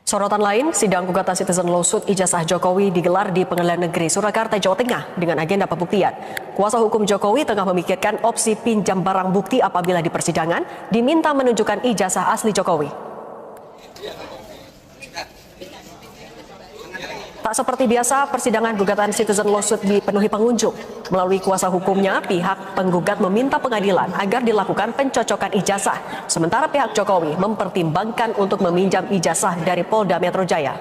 Sorotan lain, sidang gugatan Citizen Lawsuit ijazah Jokowi digelar di Pengadilan Negeri Surakarta, Jawa Tengah dengan agenda pembuktian. Kuasa hukum Jokowi tengah memikirkan opsi pinjam barang bukti apabila di persidangan diminta menunjukkan ijazah asli Jokowi. Tak seperti biasa, persidangan gugatan Citizen Lawsuit dipenuhi pengunjung. Melalui kuasa hukumnya, pihak penggugat meminta pengadilan agar dilakukan pencocokan ijazah, sementara pihak Jokowi mempertimbangkan untuk meminjam ijazah dari Polda Metro Jaya.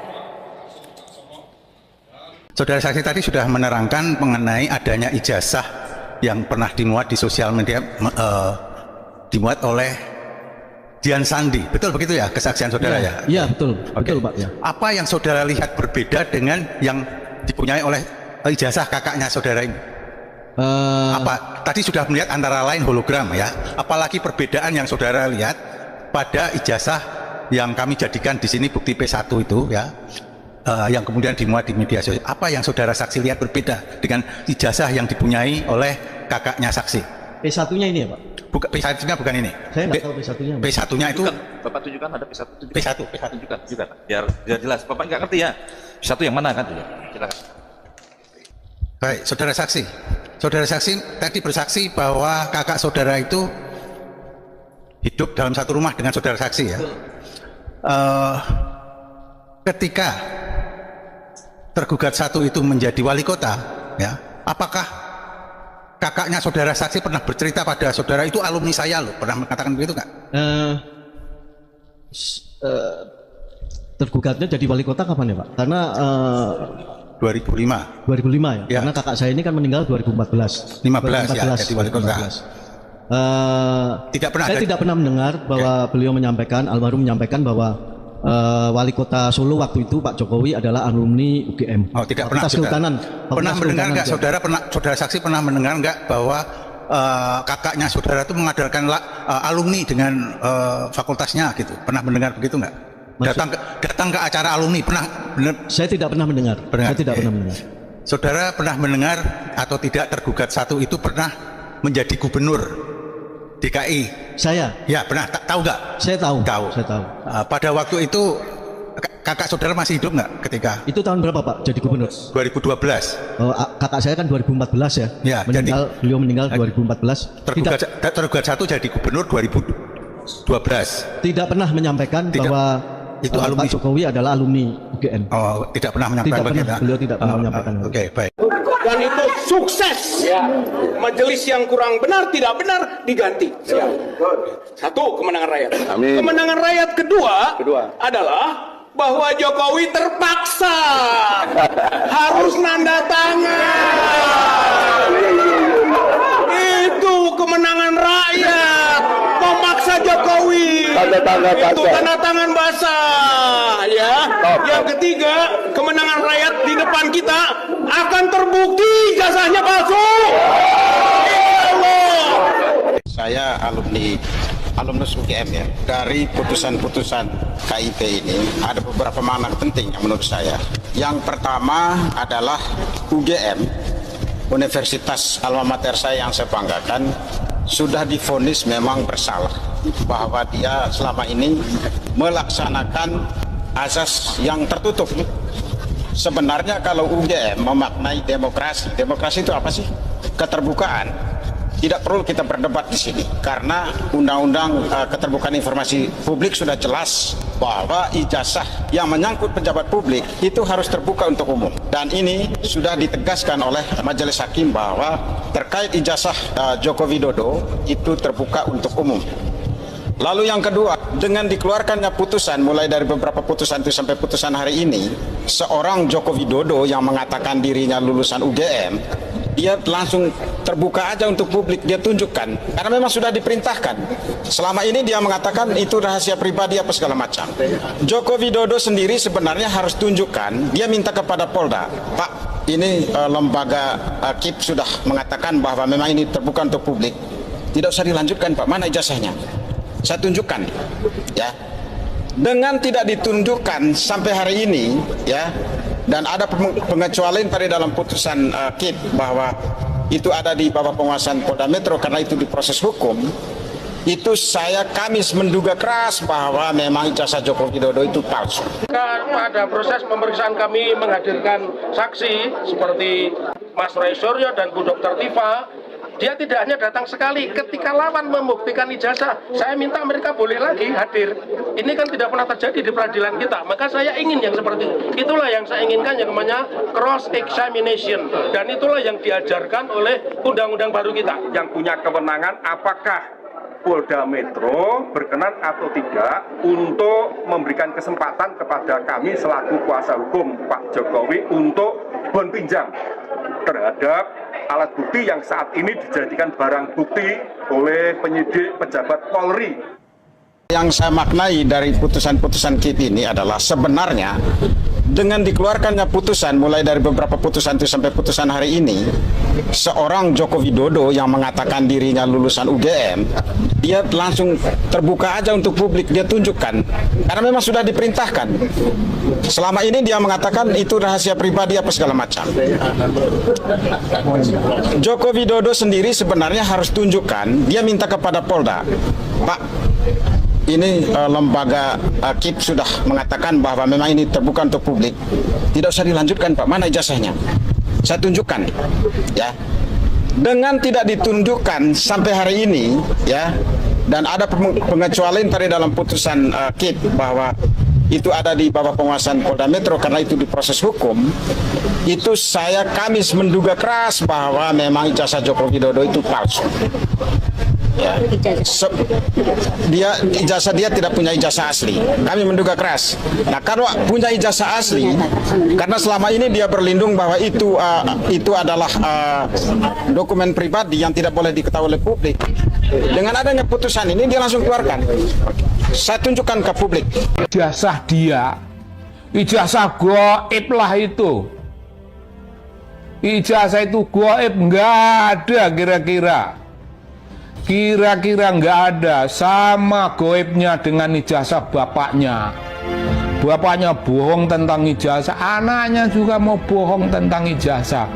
Saudara saksi tadi sudah menerangkan mengenai adanya ijazah yang pernah dimuat di sosial media, dimuat oleh Dian Sandi, betul begitu ya kesaksian saudara ya? Iya betul, Oke. betul Pak. Ya. Apa yang saudara lihat berbeda dengan yang dipunyai oleh ijazah kakaknya saudara ini? Apa? Tadi sudah melihat antara lain hologram ya, apalagi perbedaan yang saudara lihat pada ijazah yang kami jadikan di sini bukti P1 itu ya, yang kemudian dimuat di media sosial. Apa yang saudara saksi lihat berbeda dengan ijazah yang dipunyai oleh kakaknya saksi? P1-nya ini ya Pak? P1-nya bukan ini. Saya nggak tahu P1-nya. P1-nya itu Bapak tunjukkan ada P1. P1. Tunjukkan. Biar jelas. Bapak nggak ngerti ya. P1 yang mana kan? Silakan. Baik, saudara saksi. Saudara saksi tadi bersaksi bahwa kakak saudara itu hidup dalam satu rumah dengan saudara saksi ya. Ketika tergugat satu itu menjadi wali kota, ya, apakah kakaknya saudara saksi pernah bercerita pada saudara itu alumni saya loh, pernah mengatakan begitu nggak? Tergugatnya jadi wali kota kapan ya Pak? Karena 2005. 2005 ya? Ya. Karena kakak saya ini kan meninggal 2014. 15 ya, jadi wali kota. Tidak pernah Saya ada- tidak pernah mendengar bahwa beliau menyampaikan, almarhum menyampaikan bahwa wali kota Solo waktu itu Pak Jokowi adalah alumni UGM. Oh, tidak pernah. Fakultas Kehutanan. Pernah mendengar nggak UGM. saudara saksi pernah mendengar nggak bahwa kakaknya saudara itu mengadakan alumni dengan fakultasnya gitu? Pernah mendengar begitu nggak? Datang ke acara alumni pernah? Saya tidak pernah mendengar. Pernah, Saya tidak oke. pernah mendengar. Saudara pernah mendengar atau tidak tergugat satu itu pernah menjadi gubernur DKI? Saya Ya pernah. Tahu nggak? Saya tahu. Tahu. Saya tahu. Pada waktu itu kakak saudara masih hidup nggak ketika Itu tahun berapa Pak jadi gubernur? 2012? Kakak saya kan 2014 ya. Ya, Beliau meninggal 2014. Tergugat satu jadi gubernur 2012. Tidak pernah menyampaikan Tidak. bahwa Itu Pak alumni. Jokowi adalah alumni UGM. Oh, tidak pernah menyampaikan Tidak pernah, begitu. beliau tidak pernah menyampaikan. Oke, baik. Dan itu sukses. Majelis yang kurang benar, tidak benar diganti. Satu, kemenangan rakyat. Amin. Kemenangan rakyat kedua adalah bahwa Jokowi terpaksa harus nanda tangan. Itu kemenangan rakyat. Memaksa Jokowi. Tanda tangan Itu basah. tanda tangan basah. Ya. Yang ketiga, kemenangan rakyat di depan kita akan terbukti jasanya palsu. Saya alumnus UGM ya. Dari putusan-putusan KIP ini ada beberapa makna penting yang menurut saya. Yang pertama adalah UGM, Universitas alma mater saya yang saya banggakan, sudah divonis memang bersalah bahwa dia selama ini melaksanakan azas yang tertutup. Sebenarnya kalau UGM memaknai demokrasi, demokrasi itu apa sih? Keterbukaan. Tidak perlu kita berdebat di sini karena Undang-Undang Keterbukaan Informasi Publik sudah jelas bahwa ijazah yang menyangkut pejabat publik itu harus terbuka untuk umum. Dan ini sudah ditegaskan oleh Majelis Hakim bahwa terkait ijazah Joko Widodo itu terbuka untuk umum. Lalu yang kedua, dengan dikeluarkannya putusan mulai dari beberapa putusan itu sampai putusan hari ini, seorang Joko Widodo yang mengatakan dirinya lulusan UGM, dia langsung terbuka aja untuk publik, dia tunjukkan karena memang sudah diperintahkan. Selama ini dia mengatakan itu rahasia pribadi apa segala macam. Joko Widodo sendiri sebenarnya harus tunjukkan, dia minta kepada Polda, Pak, ini lembaga KIP sudah mengatakan bahwa memang ini terbuka untuk publik, tidak usah dilanjutkan Pak, mana ijazahnya, saya tunjukkan ya. Dengan tidak ditunjukkan sampai hari ini ya, dan ada pengecualian pada dalam putusan KIP bahwa itu ada di bawah penguasaan Polda Metro karena itu diproses hukum, itu kami menduga keras bahwa memang ijazah Joko Widodo itu palsu. Pada proses pemeriksaan kami menghadirkan saksi seperti Mas Roy Suryo dan Bu Dr. Tifa. Dia tidak hanya datang sekali, ketika lawan membuktikan ijazah, saya minta mereka boleh lagi hadir. Ini kan tidak pernah terjadi di peradilan kita, maka saya ingin yang seperti itu. Itulah yang saya inginkan, yang namanya cross examination, dan itulah yang diajarkan oleh undang-undang baru kita. Yang punya kewenangan apakah Polda Metro berkenan atau tidak untuk memberikan kesempatan kepada kami selaku kuasa hukum Pak Jokowi untuk berpinjam terhadap alat bukti yang saat ini dijadikan barang bukti oleh penyidik pejabat Polri. Yang saya maknai dari putusan-putusan KIP ini adalah sebenarnya dengan dikeluarkannya putusan, mulai dari beberapa putusan itu sampai putusan hari ini, seorang Joko Widodo yang mengatakan dirinya lulusan UGM, dia langsung terbuka aja untuk publik, dia tunjukkan, karena memang sudah diperintahkan. Selama ini dia mengatakan itu rahasia pribadi apa segala macam. Joko Widodo sendiri sebenarnya harus tunjukkan, dia minta kepada Polda, Pak, ini lembaga KIP sudah mengatakan bahwa memang ini terbuka untuk publik. Tidak usah dilanjutkan, Pak. Mana ijazahnya? Saya tunjukkan, ya. Dengan tidak ditunjukkan sampai hari ini, ya, dan ada pengecualian tadi dalam putusan KIP bahwa itu ada di bawah penguasaan Polda Metro karena itu diproses hukum. Itu kami menduga keras bahwa memang ijazah Joko Widodo itu palsu. Ya. Ijazah dia tidak punya ijazah asli. Kami menduga keras. Nah, kalau punya ijazah asli, karena selama ini dia berlindung bahwa itu adalah dokumen pribadi yang tidak boleh diketahui oleh publik. Dengan adanya putusan ini dia langsung keluarkan. Saya tunjukkan ke publik. Ijazah dia, ijazah goib lah itu. Ijazah itu goib, nggak ada kira-kira nggak ada, sama goibnya dengan ijazah bapaknya. Bapaknya bohong tentang ijazah, anaknya juga mau bohong tentang ijazah.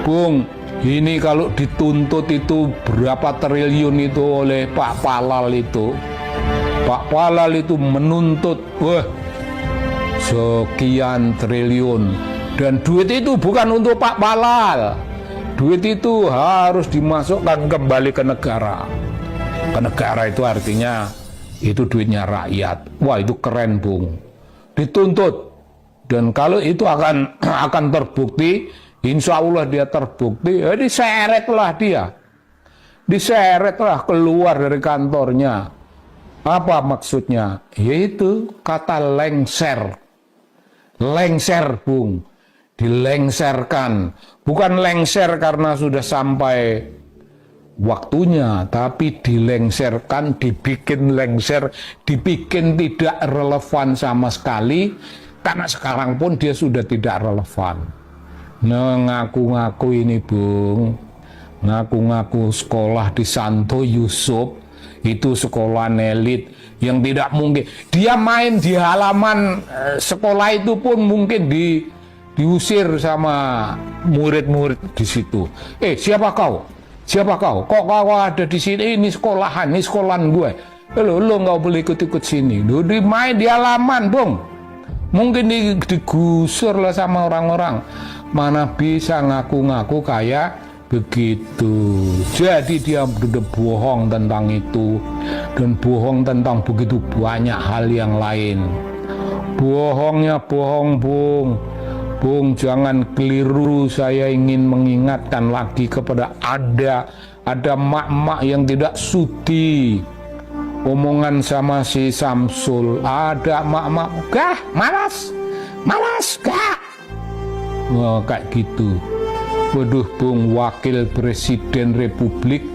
Bung, ini kalau dituntut itu berapa triliun itu oleh Pak Palal itu. Pak Palal itu menuntut sekian triliun, dan duit itu bukan untuk Pak Palal. Duit itu harus dimasukkan kembali ke negara. Ke negara itu artinya itu duitnya rakyat. Wah, itu keren, Bung. Dituntut. Dan kalau itu akan terbukti, insya Allah dia terbukti, ya diseretlah dia. Diseretlah keluar dari kantornya. Apa maksudnya? Yaitu kata lengser. Lengser, Bung. Dilengserkan. Bukan lengser karena sudah sampai waktunya, tapi dilengserkan, dibikin lengser, dibikin tidak relevan sama sekali, karena sekarang pun dia sudah tidak relevan. Ngaku-ngaku ini, Bung, ngaku-ngaku sekolah di Santo Yusuf, itu sekolah elit yang tidak mungkin. Dia main di halaman sekolah itu pun mungkin diusir sama murid-murid di situ. Siapa kau? Siapa kau? Kok kau ada di sini? Ini sekolahan gue. Lo nggak boleh ikut-ikut sini. Lo main di halaman, Bung. Mungkin digusur lah sama orang-orang. Mana bisa ngaku-ngaku kayak begitu. Jadi dia udah bohong tentang itu, dan bohong tentang begitu banyak hal yang lain. Bohongnya bohong, Bung. Bung, jangan keliru. Saya ingin mengingatkan lagi kepada ada mak-mak yang tidak sudi omongan sama si Samsul. Ada mak-mak, malas, kayak gitu. Waduh, Bung, wakil presiden Republik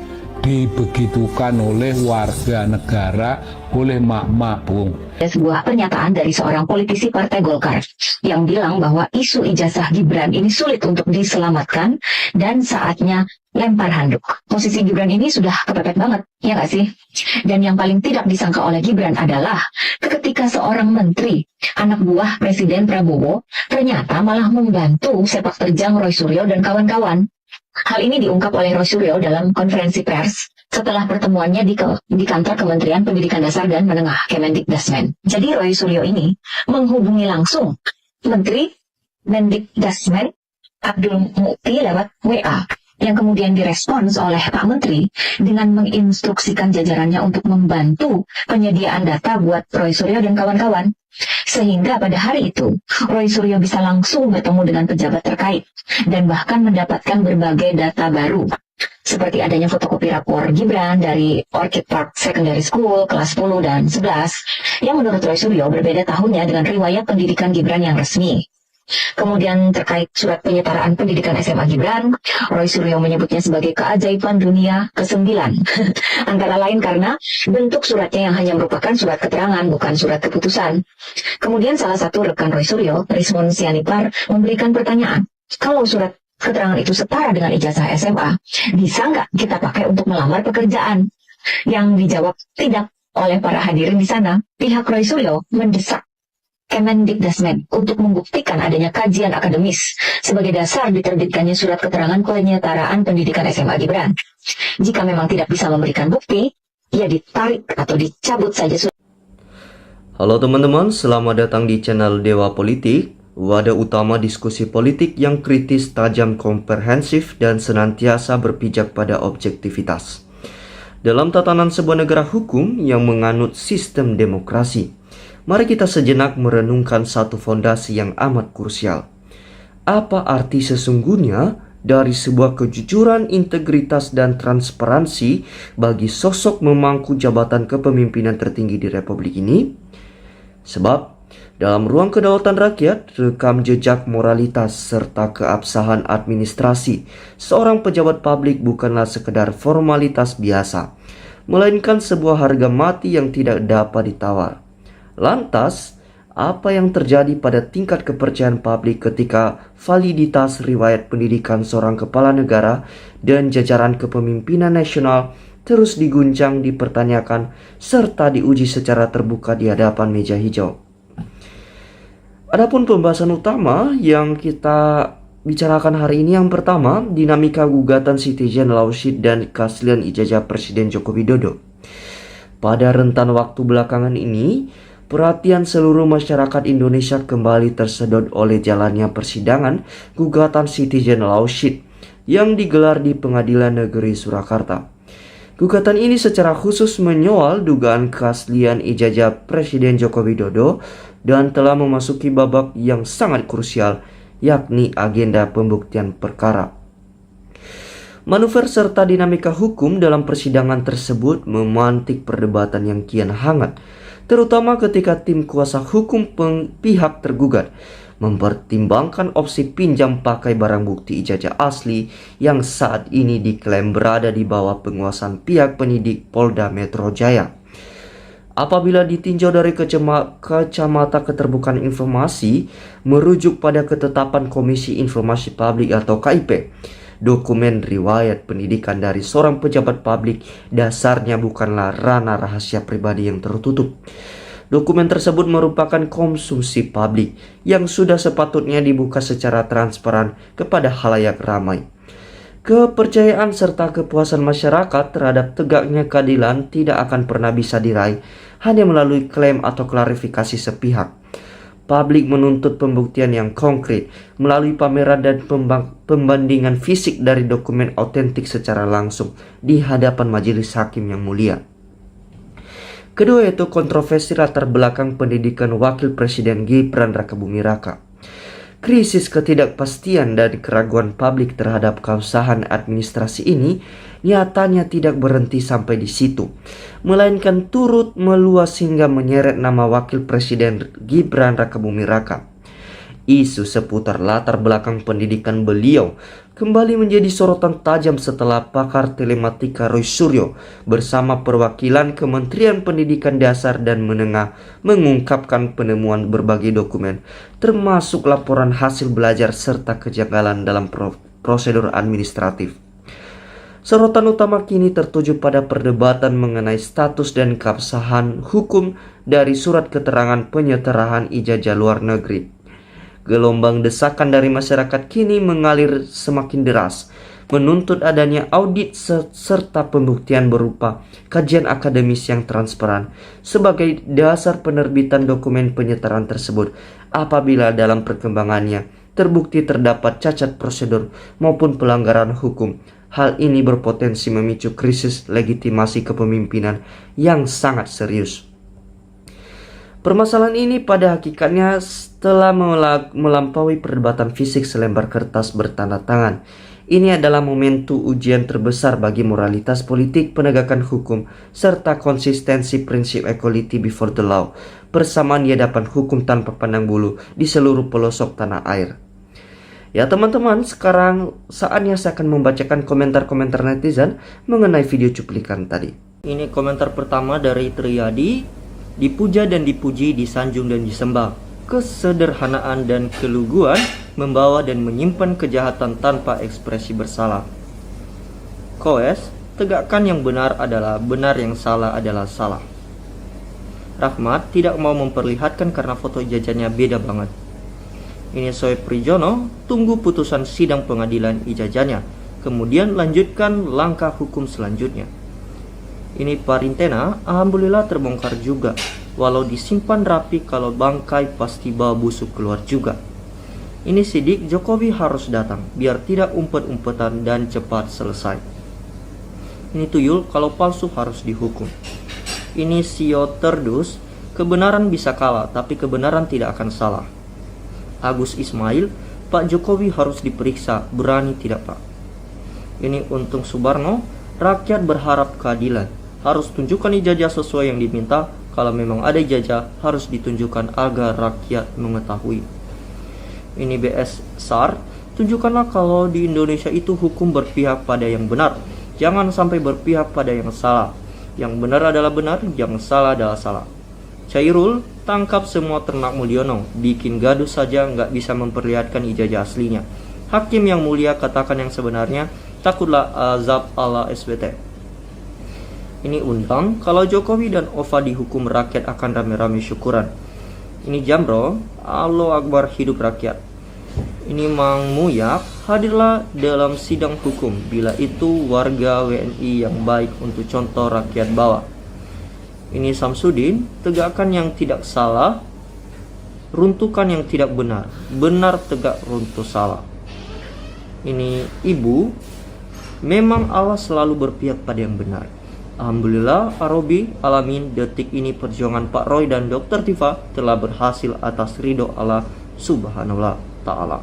dibegitukan oleh warga negara, oleh mak-mak, Bung. Sebuah pernyataan dari seorang politisi Partai Golkar yang bilang bahwa isu ijazah Gibran ini sulit untuk diselamatkan dan saatnya lempar handuk. Posisi Gibran ini sudah kepepet banget, ya nggak sih? Dan yang paling tidak disangka oleh Gibran adalah ketika seorang menteri, anak buah Presiden Prabowo, ternyata malah membantu sepak terjang Roy Suryo dan kawan-kawan. Hal ini diungkap oleh Roy Suryo dalam konferensi pers setelah pertemuannya di kantor Kementerian Pendidikan Dasar dan Menengah Kemendikdasmen. Jadi Roy Suryo ini menghubungi langsung Menteri Mendikdasmen Abdul Mukti lewat WA, yang kemudian direspons oleh Pak Menteri dengan menginstruksikan jajarannya untuk membantu penyediaan data buat Roy Suryo dan kawan-kawan. Sehingga pada hari itu, Roy Suryo bisa langsung bertemu dengan pejabat terkait dan bahkan mendapatkan berbagai data baru, seperti adanya fotokopi rapor Gibran dari Orchid Park Secondary School kelas 10 dan 11, yang menurut Roy Suryo berbeda tahunnya dengan riwayat pendidikan Gibran yang resmi. Kemudian terkait surat penyetaraan pendidikan SMA Gibran, Roy Suryo menyebutnya sebagai keajaiban dunia ke-9. Antara lain karena bentuk suratnya yang hanya merupakan surat keterangan, bukan surat keputusan. Kemudian salah satu rekan Roy Suryo, Rismon Sianipar, memberikan pertanyaan, kalau surat keterangan itu setara dengan ijazah SMA, bisa nggak kita pakai untuk melamar pekerjaan? Yang dijawab tidak oleh para hadirin di sana. Pihak Roy Suryo mendesak Kemendikdasmen untuk membuktikan adanya kajian akademis sebagai dasar diterbitkannya surat keterangan penyetaraan pendidikan SMA Gibran. Jika memang tidak bisa memberikan bukti, ya ditarik atau dicabut saja surat. Halo teman-teman, selamat datang di channel Dewa Politik, wadah utama diskusi politik yang kritis, tajam, komprehensif, dan senantiasa berpijak pada objektivitas. Dalam tatanan sebuah negara hukum yang menganut sistem demokrasi, mari kita sejenak merenungkan satu fondasi yang amat krusial. Apa arti sesungguhnya dari sebuah kejujuran, integritas, dan transparansi bagi sosok memangku jabatan kepemimpinan tertinggi di Republik ini? Sebab, dalam ruang kedaulatan rakyat, rekam jejak moralitas serta keabsahan administrasi seorang pejabat publik bukanlah sekedar formalitas biasa, melainkan sebuah harga mati yang tidak dapat ditawar. Lantas, apa yang terjadi pada tingkat kepercayaan publik ketika validitas riwayat pendidikan seorang kepala negara dan jajaran kepemimpinan nasional terus diguncang, dipertanyakan, serta diuji secara terbuka di hadapan meja hijau? Adapun pembahasan utama yang kita bicarakan hari ini, yang pertama, dinamika gugatan citizen lawsuit dan keaslian ijazah Presiden Joko Widodo. Pada rentan waktu belakangan ini, perhatian seluruh masyarakat Indonesia kembali tersedot oleh jalannya persidangan gugatan citizen lawsuit yang digelar di Pengadilan Negeri Surakarta. Gugatan ini secara khusus menyoal dugaan keaslian ijazah Presiden Joko Widodo dan telah memasuki babak yang sangat krusial, yakni agenda pembuktian perkara. Manuver serta dinamika hukum dalam persidangan tersebut memantik perdebatan yang kian hangat, terutama ketika tim kuasa hukum pihak tergugat mempertimbangkan opsi pinjam pakai barang bukti ijazah asli yang saat ini diklaim berada di bawah penguasaan pihak penyidik Polda Metro Jaya. Apabila ditinjau dari kacamata keterbukaan informasi, merujuk pada ketetapan Komisi Informasi Publik atau KIP, dokumen riwayat pendidikan dari seorang pejabat publik dasarnya bukanlah ranah rahasia pribadi yang tertutup. Dokumen tersebut merupakan konsumsi publik yang sudah sepatutnya dibuka secara transparan kepada khalayak ramai. Kepercayaan serta kepuasan masyarakat terhadap tegaknya keadilan tidak akan pernah bisa diraih hanya melalui klaim atau klarifikasi sepihak. Publik menuntut pembuktian yang konkret melalui pameran dan pembandingan fisik dari dokumen autentik secara langsung di hadapan majelis hakim yang mulia. Kedua, yaitu kontroversi latar belakang pendidikan Wakil Presiden Gibran Rakabuming Raka. Krisis ketidakpastian dan keraguan publik terhadap keabsahan administrasi ini nyatanya tidak berhenti sampai di situ, melainkan turut meluas hingga menyeret nama Wakil Presiden Gibran Rakabuming Raka. Isu seputar latar belakang pendidikan beliau kembali menjadi sorotan tajam setelah pakar telematika Roy Suryo bersama perwakilan Kementerian Pendidikan Dasar dan Menengah mengungkapkan penemuan berbagai dokumen, termasuk laporan hasil belajar serta kejanggalan dalam prosedur administratif. Sorotan utama kini tertuju pada perdebatan mengenai status dan keabsahan hukum dari surat keterangan penyerahan ijazah luar negeri. Gelombang desakan dari masyarakat kini mengalir semakin deras, menuntut adanya audit serta pembuktian berupa kajian akademis yang transparan sebagai dasar penerbitan dokumen penyetaraan tersebut. Apabila dalam perkembangannya terbukti terdapat cacat prosedur maupun pelanggaran hukum, hal ini berpotensi memicu krisis legitimasi kepemimpinan yang sangat serius. Permasalahan ini pada hakikatnya telah melampaui perdebatan fisik selembar kertas bertanda tangan. Ini adalah momentum ujian terbesar bagi moralitas politik penegakan hukum serta konsistensi prinsip equality before the law, bersamaan di hadapan hukum tanpa pandang bulu di seluruh pelosok tanah air. Ya teman-teman, sekarang saatnya saya akan membacakan komentar-komentar netizen mengenai video cuplikan tadi. Ini komentar pertama dari Triyadi. Dipuja dan dipuji, disanjung dan disembah. Kesederhanaan dan keluguan membawa dan menyimpan kejahatan tanpa ekspresi bersalah. Koes, tegakkan yang benar adalah benar, yang salah adalah salah. Rahmat tidak mau memperlihatkan karena foto ijazahnya beda banget. Ini Soe Prijono, tunggu putusan sidang pengadilan ijazahnya, kemudian lanjutkan langkah hukum selanjutnya. Ini Parintena, alhamdulillah terbongkar juga. Walau disimpan rapi, kalau bangkai pasti bawa busuk keluar juga. Ini Sidik, Jokowi harus datang, biar tidak umpet-umpetan dan cepat selesai. Ini Tuyul, kalau palsu harus dihukum. Ini Sio Terdus, kebenaran bisa kalah, tapi kebenaran tidak akan salah. Agus Ismail, Pak Jokowi harus diperiksa, berani tidak Pak? Ini Untung Subarno, rakyat berharap keadilan. Harus tunjukkan ijazah sesuai yang diminta. Kalau memang ada ijazah, harus ditunjukkan agar rakyat mengetahui. Ini BS SAR, tunjukkanlah kalau di Indonesia itu hukum berpihak pada yang benar. Jangan sampai berpihak pada yang salah. Yang benar adalah benar, yang salah adalah salah. Cairul, tangkap semua ternak Mulyono. Bikin gaduh saja nggak bisa memperlihatkan ijazah aslinya. Hakim yang mulia, katakan yang sebenarnya. Takutlah azab ala SBT. Ini Undang, kalau Jokowi dan Ova dihukum, rakyat akan rame-rame syukuran. Ini Jamro, Allahu Akbar, hidup rakyat. Ini Mang Muyak, hadirlah dalam sidang hukum bila itu warga WNI yang baik untuk contoh rakyat bawah. Ini Samsudin, tegakkan yang tidak salah, runtuhkan yang tidak benar. Benar tegak, runtuh salah. Ini Ibu, memang Allah selalu berpihak pada yang benar. Alhamdulillah, Arobi, alamin, detik ini perjuangan Pak Roy dan Dr. Tifa telah berhasil atas ridho Allah Subhanahu wa Ta'ala.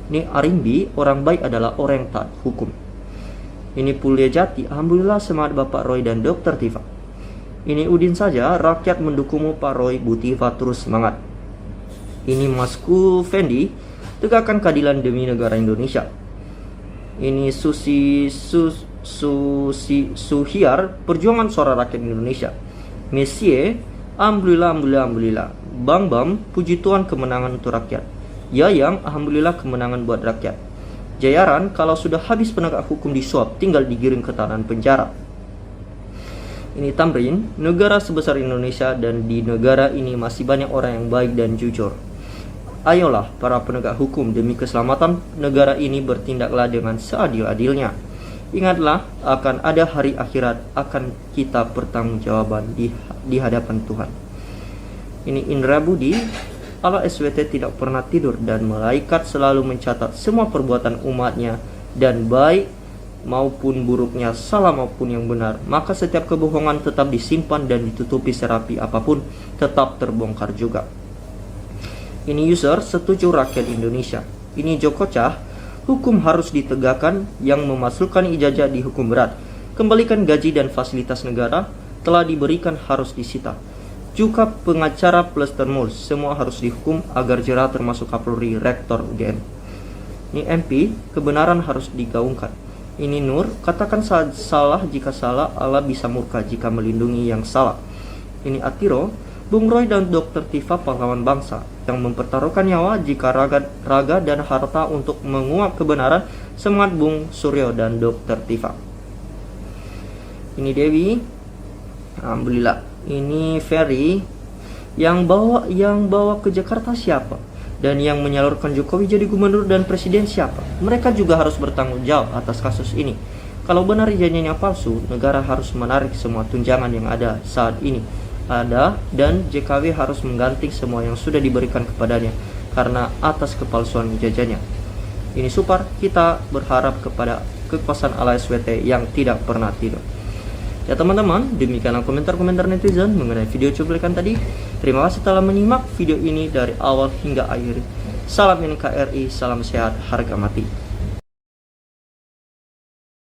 Ini Arimbi, orang baik adalah orang yang taat hukum. Ini Pulia Jati, alhamdulillah semangat Bapak Roy dan Dr. Tifa. Ini Udin saja, rakyat mendukungmu Pak Roy, Bu Tifa terus semangat. Ini Masku Fendi, tegakkan keadilan demi negara Indonesia. Ini Suhiar, perjuangan suara rakyat Indonesia. Messie, alhamdulillah. Bang Bam, puji Tuhan kemenangan untuk rakyat. Yayang, alhamdulillah kemenangan buat rakyat. Jayaran, kalau sudah habis penegak hukum disuap, tinggal digiring ke tahanan penjara. Ini Tamrin, negara sebesar Indonesia dan di negara ini masih banyak orang yang baik dan jujur. Ayolah para penegak hukum, demi keselamatan negara ini bertindaklah dengan seadil-adilnya. Ingatlah akan ada hari akhirat, akan kita pertanggungjawaban di hadapan Tuhan. Ini Indra Budi, Allah SWT tidak pernah tidur dan malaikat selalu mencatat semua perbuatan umatnya, dan baik maupun buruknya, salah maupun yang benar. Maka setiap kebohongan tetap disimpan dan ditutupi serapi apapun, tetap terbongkar juga. Ini user, setuju rakyat Indonesia. Ini Joko Cah, hukum harus ditegakkan, yang memasukkan ijazah dihukum berat. Kembalikan gaji dan fasilitas negara telah diberikan harus disita. Juga pengacara plus termus, semua harus dihukum agar jera termasuk Kapolri, Rektor UGM. Ini MP, kebenaran harus digaungkan. Ini Nur, katakan salah jika salah, Allah bisa murka jika melindungi yang salah. Ini Atiro, Bung Roy dan Dr. Tifa pahlawan bangsa yang mempertaruhkan nyawa jika raga dan harta untuk menguak kebenaran. Semangat Bung Suryo dan Dr. Tifa. Ini Dewi, alhamdulillah. Ini Ferry, yang bawa ke Jakarta siapa? Dan yang menyalurkan Jokowi jadi gubernur dan presiden siapa? Mereka juga harus bertanggung jawab atas kasus ini. Kalau benar ijazahnya palsu, negara harus menarik semua tunjangan yang ada saat ini dan JKW harus mengganti semua yang sudah diberikan kepadanya karena atas kepalsuan ijazahnya. Ini Supar, kita berharap kepada kekuasaan ala SWT yang tidak pernah tidur. Ya teman-teman, demikianlah komentar-komentar netizen mengenai video cuplikan tadi. Terima kasih telah menyimak video ini dari awal hingga akhir. Salam NKRI, salam sehat, harga mati.